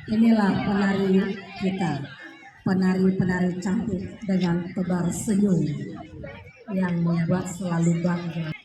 Inilah penari kita, penari-penari cantik dengan tebar senyum yang membuat selalu bangga.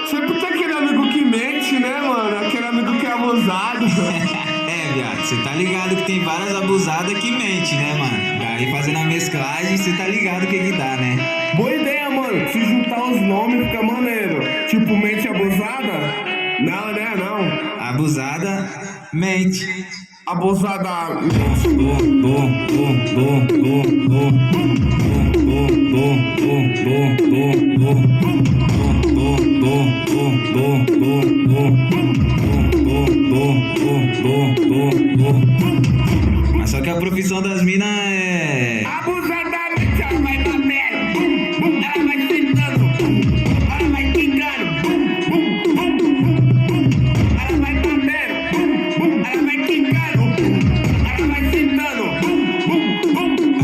Sempre tem aquele amigo que mente, né, mano? Aquele amigo que é abusado. É, viado, você tá ligado que tem várias abusadas que mente, né, mano? Daí fazendo a mesclagem, você tá ligado o que dá, né? Boa ideia, mano. Se juntar os nomes fica maneiro. Tipo, mente abusada? Não, né, não. Abusada, mente. Abusada. Mas só que a profissão das minas é... Abusadamente ela vai batendo. Ela vai tentando. Ela vai quicando. Ela vai batendo. Ela vai quicando. Ela vai tentando.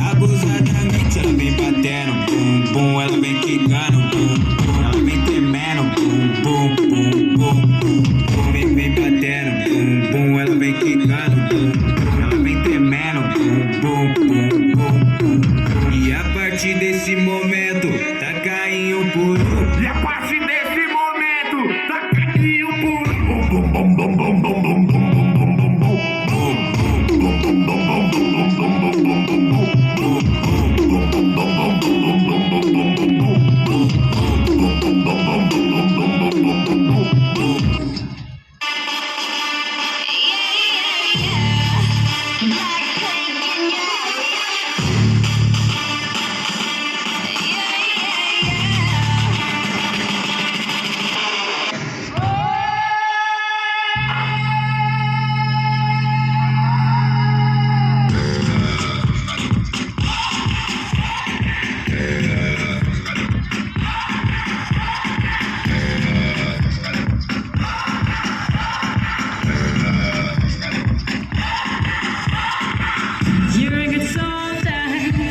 Abusadamente ela vem batendo. Bum, bum, ela vem quicando. Bum, bum, ela vem tremendo. Bum, bum, bum, bum. Vem batendo. Bum, bum, ela vem quicando. Bum, bum, ela vem tremendo. Bum, bum, bum, bum. E a partir desse momento, tá caindo por um. E a partir desse momento, tá caindo por um.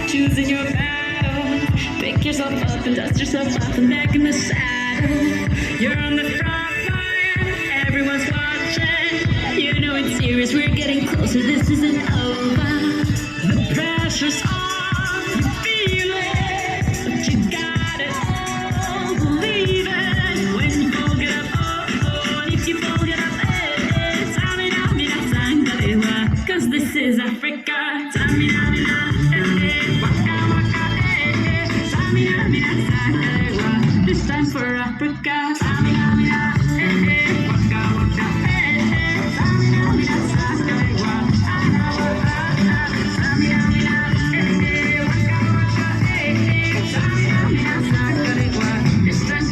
Choosing your battle, pick yourself up and dust yourself off and back in the saddle. You're on the front line, everyone's watching. You know it's serious, we're getting closer, this isn't over. The pressure's on, you feel it, but you got it all, believe it. When you fold it up, oh, and if you fold it up, tamina, mina, sangalewa, 'cause this is Africa, tamina, mina. This time for Africa. This time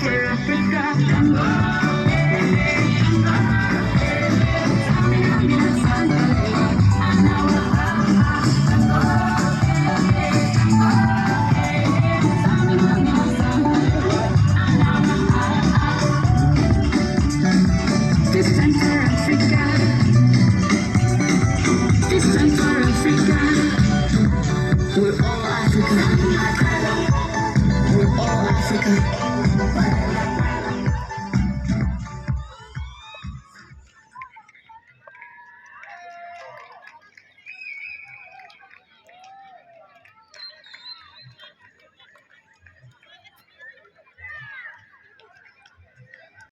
for Africa. This time for Africa. This time for Africa. We're all Africa. We're all Africa.